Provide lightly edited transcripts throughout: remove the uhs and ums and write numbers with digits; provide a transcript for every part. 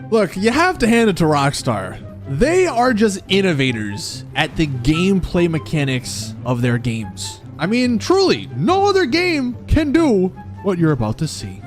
Look, you have to hand it to Rockstar. They are just innovators at the gameplay mechanics of their games. I mean, truly, no other game can do what you're about to see.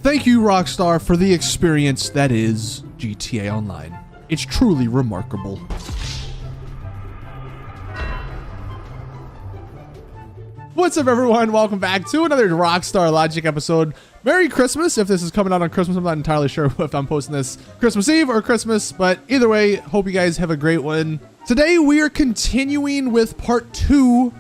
Thank you, Rockstar, for the experience that is GTA Online. It's truly remarkable. What's up, everyone? Welcome back to another Rockstar Logic episode. Merry Christmas. If this is coming out on Christmas, I'm not entirely sure if I'm posting this Christmas Eve or Christmas, but either way, hope you guys have a great one. Today, we are continuing with part 2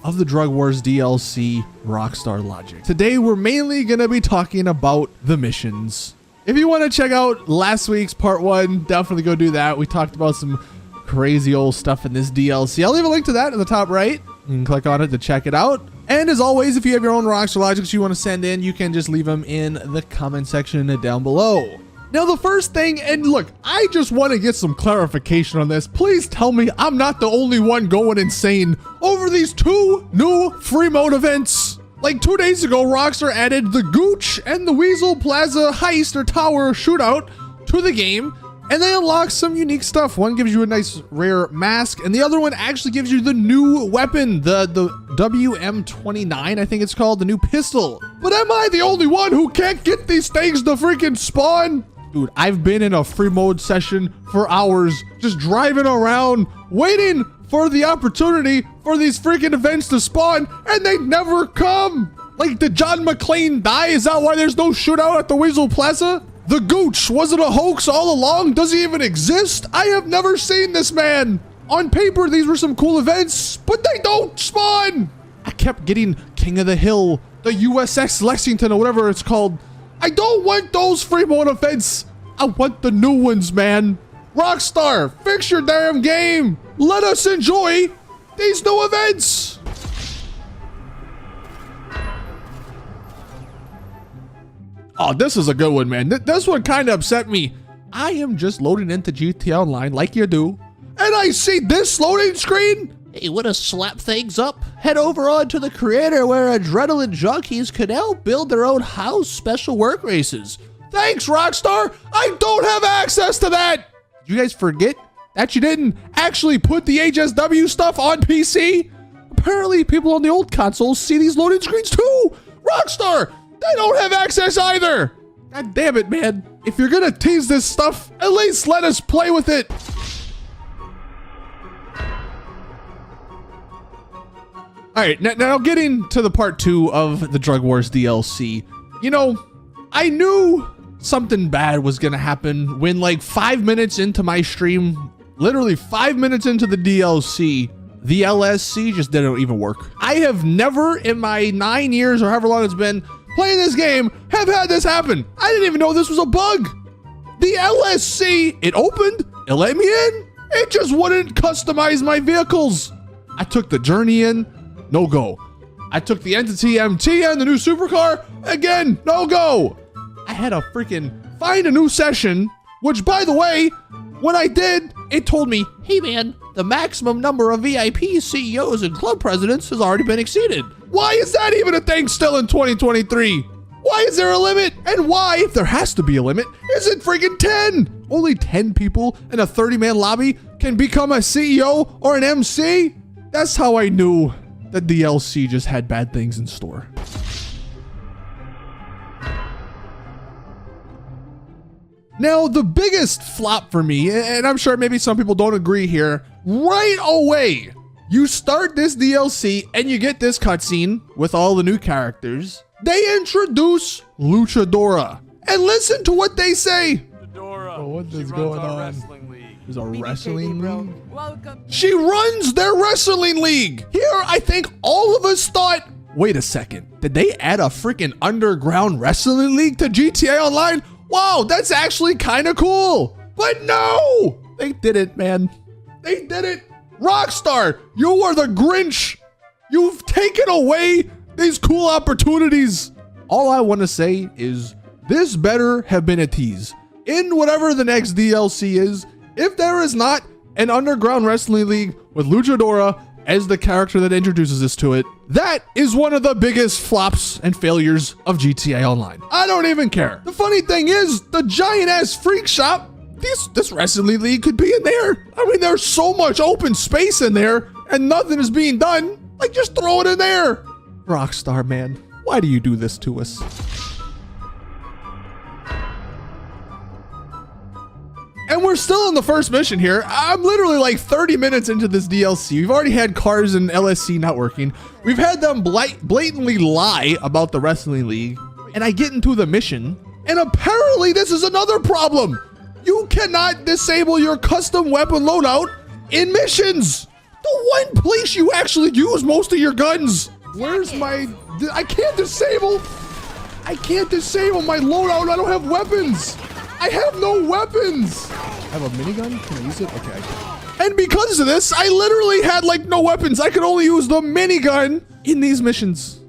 of the Drug Wars DLC Rockstar Logic. Today, we're mainly gonna be talking about the missions. If you wanna check out last week's part 1, definitely go do that. We talked about some crazy old stuff in this DLC. I'll leave a link to that in the top right. You can click on it to check it out. And as always, if you have your own Rockstar Logics you wanna send in, you can just leave them in the comment section down below. Now, the first thing, and look, I just want to get some clarification on this. Please tell me I'm not the only one going insane over these 2 new free mode events. Like 2 days ago, Rockstar added the Gooch and the Weasel Plaza heist or tower shootout to the game, and they unlock some unique stuff. One gives you a nice rare mask, and the other one actually gives you the new weapon, the WM-29, I think it's called, the new pistol. But am I the only one who can't get these things to freaking spawn? Dude, I've been in a free mode session for hours, just driving around, waiting for the opportunity for these freaking events to spawn, and they never come. Like, did John McClane die? Is that why there's no shootout at the Weasel Plaza? The Gooch, was it a hoax all along? Does he even exist? I have never seen this man. On paper, these were some cool events, but they don't spawn. I kept getting King of the Hill, the USS Lexington, or whatever it's called. I don't want those free mode events. I want the new ones, man. Rockstar, fix your damn game. Let us enjoy these new events. Oh, this is a good one, man. This one kind of upset me. I am just loading into GTA Online like you do, and I see this loading screen. Hey, want to slap things up? Head over onto the creator where adrenaline junkies can now build their own house special work races. Thanks, Rockstar. I don't have access to that. Did you guys forget that you didn't actually put the HSW stuff on PC? Apparently, people on the old consoles see these loading screens too. Rockstar, they don't have access either. God damn it, man. If you're gonna tease this stuff, at least let us play with it. All right, now getting to the part 2 of the Drug Wars DLC. You know, I knew something bad was gonna happen when, like, 5 minutes into my stream, literally 5 minutes into the DLC, the LSC just didn't even work. I have never in my 9 years or however long it's been playing this game have had this happen. I didn't even know this was a bug. The LSC, it opened, it let me in, it just wouldn't customize my vehicles. I took the Journey in, no go. I took the Entity MT and the new supercar, again, no go. I had to freaking find a new session, which, by the way, when I did, it told me, hey man, the maximum number of VIP CEOs and club presidents has already been exceeded. Why is that even a thing still in 2023? Why is there a limit? And why, if there has to be a limit, is it freaking 10? Only 10 people in a 30-man lobby can become a CEO or an MC? That's how I knew that DLC just had bad things in store. Now, the biggest flop for me, and I'm sure maybe some people don't agree here, right away, you start this DLC and you get this cutscene with all the new characters. They introduce Luchadora. And listen to what they say. Oh, what is going on? There's a wrestling league? Welcome. She runs their wrestling league. Here, I think all of us thought, wait a second, did they add a freaking underground wrestling league to GTA Online? Wow, that's actually kind of cool. But no, they did it, man. They did it. Rockstar, you are the Grinch. You've taken away these cool opportunities. All I want to say is this better have been a tease. In whatever the next DLC is, if there is not an underground wrestling league with Luchadora as the character that introduces us to it, that is one of the biggest flops and failures of GTA Online. I don't even care. The funny thing is, the giant ass freak shop, this wrestling league could be in there. I mean, there's so much open space in there and nothing is being done. Like, just throw it in there. Rockstar, man, why do you do this to us? And we're still in the first mission here. I'm literally like 30 minutes into this DLC. We've already had cars and LSC not working. We've had them blatantly lie about the wrestling league. And I get into the mission, and apparently this is another problem. You cannot disable your custom weapon loadout in missions. The one place you actually use most of your guns. Where's my... I can't disable my loadout. I don't have weapons. I have no weapons. I have a minigun. Can I use it? Okay, I can. And because of this, I literally had like no weapons. I could only use the minigun in these missions.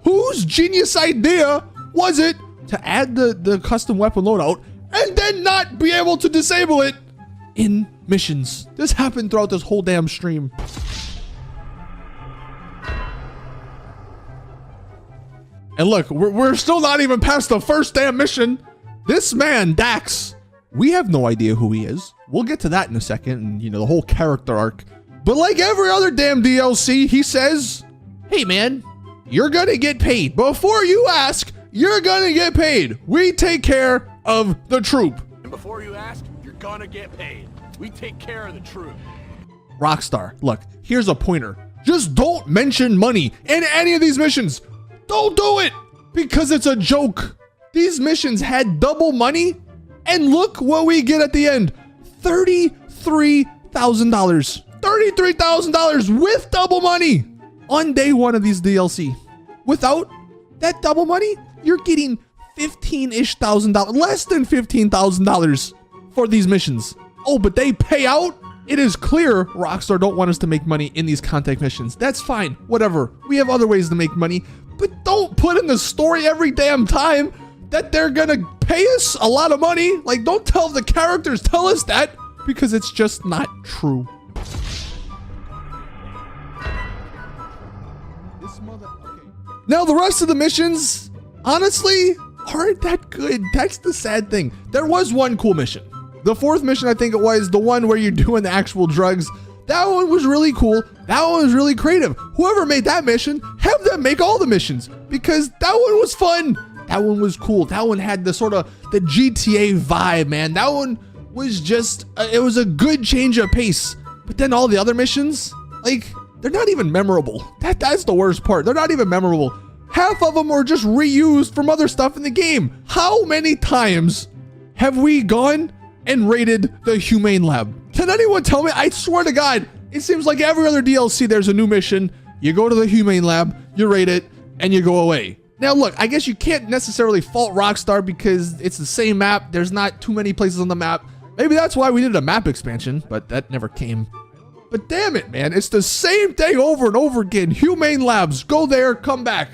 Whose genius idea was it to add the custom weapon loadout and then not be able to disable it in missions? This happened throughout this whole damn stream. And look, we're still not even past the first damn mission. This man, Dax, we have no idea who he is. We'll get to that in a second, and you know, the whole character arc. But like every other damn DLC, he says, hey man, you're gonna get paid. Before you ask, you're gonna get paid. We take care of the troop. And before you ask, you're gonna get paid. We take care of the troop. Rockstar, look, here's a pointer. Just don't mention money in any of these missions. Don't do it, because it's a joke. These missions had double money, and look what we get at the end. $33,000. $33,000 with double money on day one of these DLC. Without that double money, you're getting $15-ish thousand, less than $15,000 for these missions. Oh, but they pay out? It is clear Rockstar don't want us to make money in these contact missions. That's fine, whatever. We have other ways to make money, but don't put in the story every damn time that they're gonna pay us a lot of money. Like, don't tell the characters, tell us that, because it's just not true. Now, the rest of the missions, honestly, aren't that good. That's the sad thing. There was one cool mission. The fourth mission, I think it was, the one where you're doing the actual drugs. That one was really cool. That one was really creative. Whoever made that mission, have them make all the missions, because that one was fun. That one was cool. That one had the sort of the GTA vibe, man. That one was just, it was a good change of pace. But then all the other missions, like, they're not even memorable. That's the worst part. They're not even memorable. Half of them were just reused from other stuff in the game. How many times have we gone and raided the Humane Lab? Can anyone tell me? I swear to God, it seems like every other DLC, there's a new mission. You go to the Humane Lab, you raid it, and you go away. Now, look, I guess you can't necessarily fault Rockstar because it's the same map. There's not too many places on the map. Maybe that's why we needed a map expansion, but that never came. But damn it, man. It's the same thing over and over again. Humane Labs, go there, come back.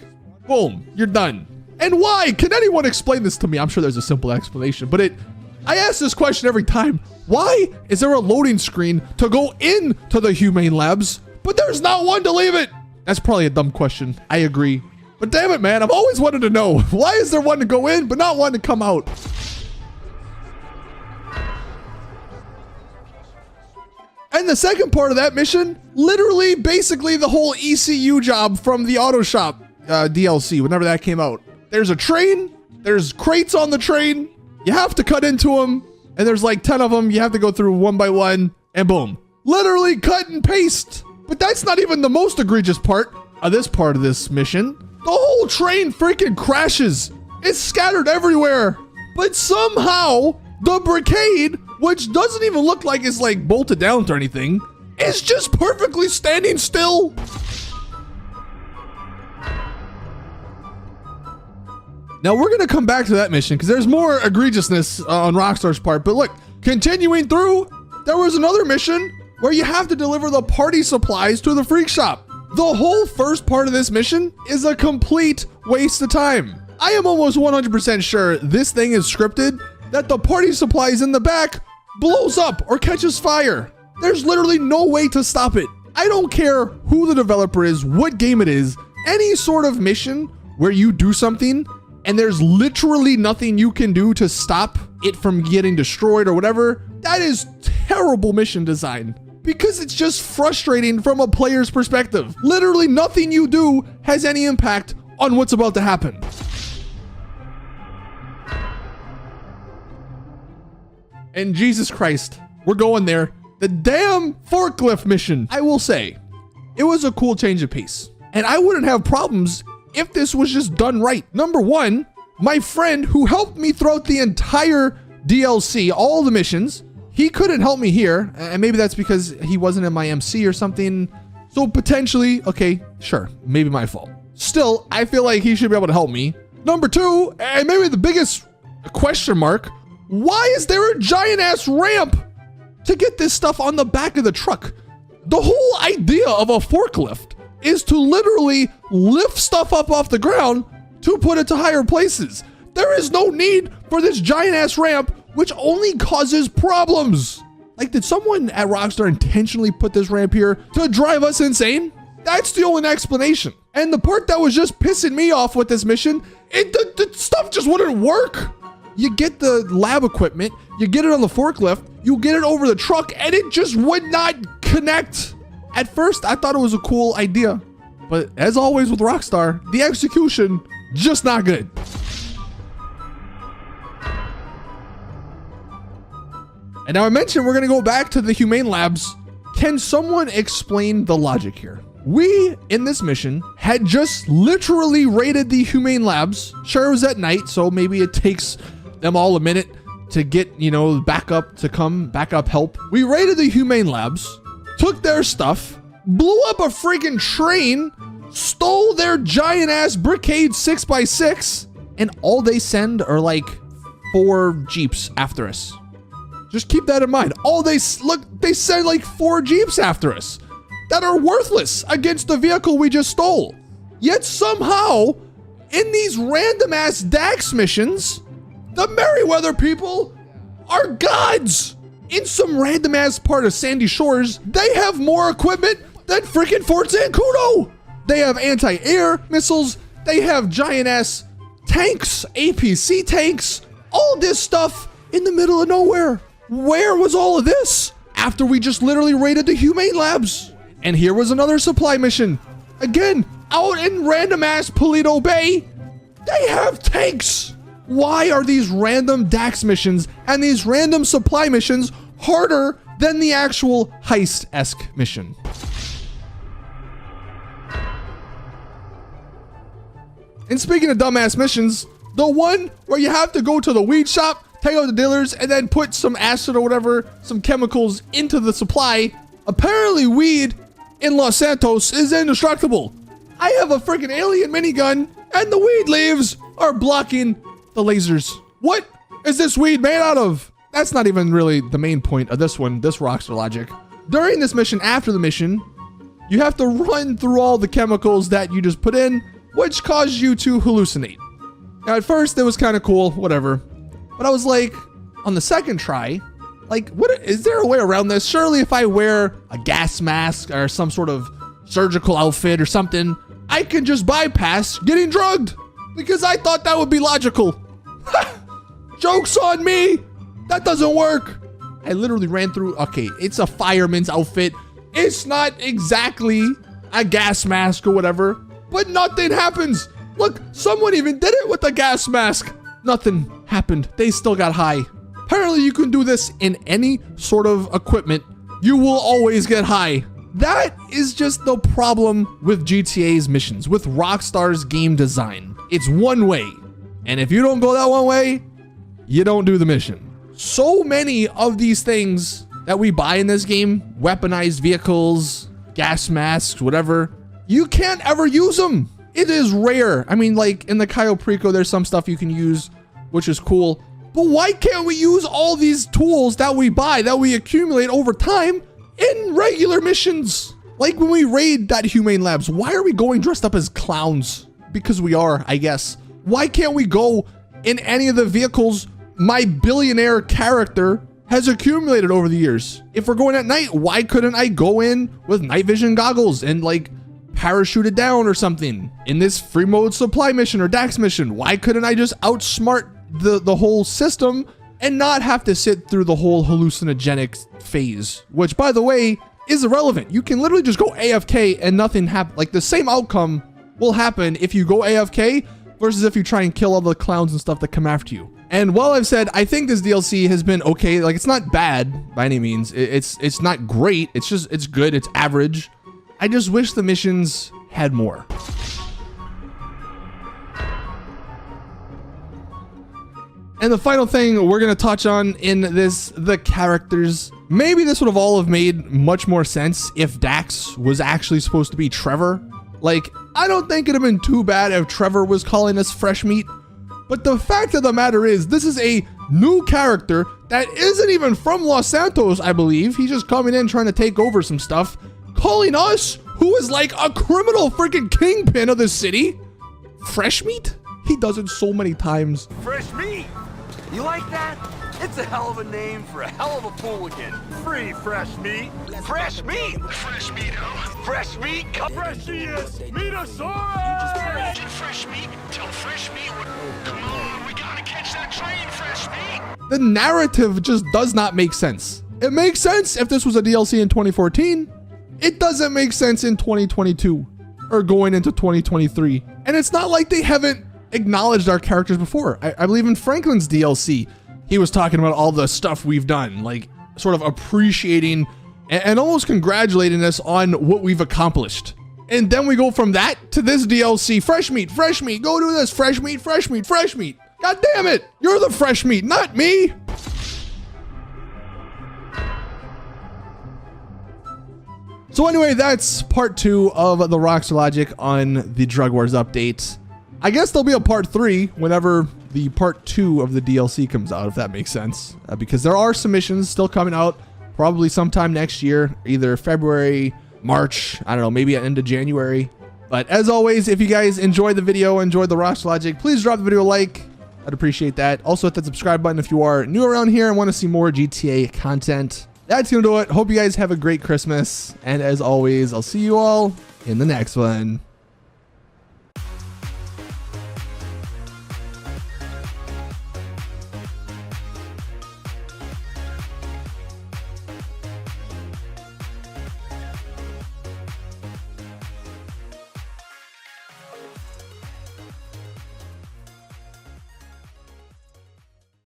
Boom, you're done. And why? Can anyone explain this to me? I'm sure there's a simple explanation, but I ask this question every time. Why is there a loading screen to go into the Humane Labs, but there's not one to leave it? That's probably a dumb question. I agree. But damn it, man, I've always wanted to know, why is there one to go in, but not one to come out? And the second part of that mission, literally, basically the whole ECU job from the Auto Shop DLC, whenever that came out. There's a train, there's crates on the train, you have to cut into them, and there's like 10 of them, you have to go through one by one, and boom. Literally cut and paste. But that's not even the most egregious part of this mission. The whole train freaking crashes. It's scattered everywhere. But somehow, the Brigade, which doesn't even look like it's like bolted down to anything, is just perfectly standing still. Now, we're going to come back to that mission because there's more egregiousness on Rockstar's part. But look, continuing through, there was another mission where you have to deliver the party supplies to the freak shop. The whole first part of this mission is a complete waste of time. I am almost 100% sure this thing is scripted, that the party supplies in the back blows up or catches fire. There's literally no way to stop it. I don't care who the developer is, what game it is, any sort of mission where you do something and there's literally nothing you can do to stop it from getting destroyed or whatever, that is terrible mission design. Because it's just frustrating from a player's perspective. Literally nothing you do has any impact on what's about to happen. And Jesus Christ, we're going there. The damn forklift mission. I will say, it was a cool change of pace. And I wouldn't have problems if this was just done right. Number one, my friend who helped me throughout the entire DLC, all the missions, he couldn't help me here, and maybe that's because he wasn't in my MC or something. So potentially, okay, sure, maybe my fault. Still, I feel like he should be able to help me. Number two, and maybe the biggest question mark, why is there a giant ass ramp to get this stuff on the back of the truck? The whole idea of a forklift is to literally lift stuff up off the ground to put it to higher places. There is no need for this giant ass ramp, which only causes problems. Like, did someone at Rockstar intentionally put this ramp here to drive us insane? That's the only explanation. And the part that was just pissing me off with this mission, the stuff just wouldn't work. You get the lab equipment, you get it on the forklift, you get it over the truck, and it just would not connect. At first, I thought it was a cool idea, but as always with Rockstar, the execution, just not good. And now I mentioned we're gonna go back to the humane labs. Can someone explain the logic here? We, in this mission, had just literally raided the humane labs. Sure, it was at night, so maybe it takes them all a minute to get, backup help. We raided the humane labs, took their stuff, blew up a freaking train, stole their giant ass Brickade 6x6, and all they send are like 4 Jeeps after us. Just keep that in mind. They send like 4 Jeeps after us that are worthless against the vehicle we just stole. Yet somehow, in these random ass Dax missions, the Merryweather people are gods. In some random ass part of Sandy Shores, they have more equipment than freaking Fort Zancudo. They have anti-air missiles. They have giant ass tanks, APC tanks, all this stuff in the middle of nowhere. Where was all of this after we just literally raided the humane labs? And here was another supply mission. Again, out in random ass Paleto Bay, they have tanks. Why are these random Dax missions and these random supply missions harder than the actual heist-esque mission? And speaking of dumbass missions, the one where you have to go to the weed shop, take out the dealers, and then put some acid or whatever, some chemicals into the supply. Apparently weed in Los Santos is indestructible. I have a freaking alien minigun and the weed leaves are blocking the lasers. What is this weed made out of? That's not even really the main point of this one, this Rockstar logic. During this mission, after the mission, you have to run through all the chemicals that you just put in, which cause you to hallucinate. Now at first it was kind of cool, whatever. But I was like, on the second try, like, what is there a way around this? Surely if I wear a gas mask or some sort of surgical outfit or something, I can just bypass getting drugged because I thought that would be logical. Joke's on me. That doesn't work. I literally ran through, okay, it's a fireman's outfit. It's not exactly a gas mask or whatever, but nothing happens. Look, someone even did it with a gas mask. Nothing happened. They still got high. Apparently you can do this in any sort of equipment. You will always get high. That is just the problem with GTA's missions, with Rockstar's game design. It's one way. And if you don't go that one way, you don't do the mission. So many of these things that we buy in this game, weaponized vehicles, gas masks, whatever, you can't ever use them. It is rare. I mean, like in the Cayo Perico, there's some stuff you can use, which is cool. But why can't we use all these tools that we buy, that we accumulate over time in regular missions. Like when we raid that Humane Labs, why are we going dressed up as clowns? Because we are, I guess. Why can't we go in any of the vehicles my billionaire character has accumulated over the years? If we're going at night, why couldn't I go in with night vision goggles and like parachute it down or something? In this free mode supply mission or DAX mission, why couldn't I just outsmart the whole system and not have to sit through the whole hallucinogenic phase, which by the way is irrelevant. You can literally just go AFK and nothing happen. Like the same outcome will happen if you go AFK versus if you try and kill all the clowns and stuff that come after you. And while I've said I think this DLC has been okay, like it's not bad by any means. It's not great. It's good. It's average. I just wish the missions had more. And the final thing we're going to touch on in this, the characters. Maybe this would have all have made much more sense if Dax was actually supposed to be Trevor. Like, I don't think it'd have been too bad if Trevor was calling us fresh meat. But the fact of the matter is, this is a new character that isn't even from Los Santos, I believe. He's just coming in trying to take over some stuff. Calling us, who is like a criminal freaking kingpin of the city, fresh meat? He does it so many times. Fresh meat. You like that? It's a hell of a name for a hell of a hooligan. Free fresh meat. Fresh meat. Fresh meat, huh? Fresh meat. Fresh he is. Meatosaurus. Get fresh meat. Tell fresh meat. Come on, we gotta catch that train, fresh meat. The narrative just does not make sense. It makes sense if this was a DLC in 2014. It doesn't make sense in 2022 or going into 2023. And it's not like they haven't acknowledged our characters before. I believe in Franklin's DLC, he was talking about all the stuff we've done, like sort of appreciating and almost congratulating us on what we've accomplished. And then we go from that to this DLC, fresh meat, go do this, fresh meat. God damn it, you're the fresh meat, not me. So anyway, that's part 2 of the ROCKSTAR logic on the Drug Wars update. I guess there'll be a part 3 whenever the part 2 of the DLC comes out, if that makes sense. Because there are some missions still coming out, probably sometime next year, either February, March, I don't know, maybe at the end of January. But as always, if you guys enjoyed the video, enjoyed the ROCKSTAR logic, please drop the video a like. I'd appreciate that. Also hit that subscribe button if you are new around here and want to see more GTA content. That's gonna do it. Hope you guys have a great Christmas. And as always, I'll see you all in the next one.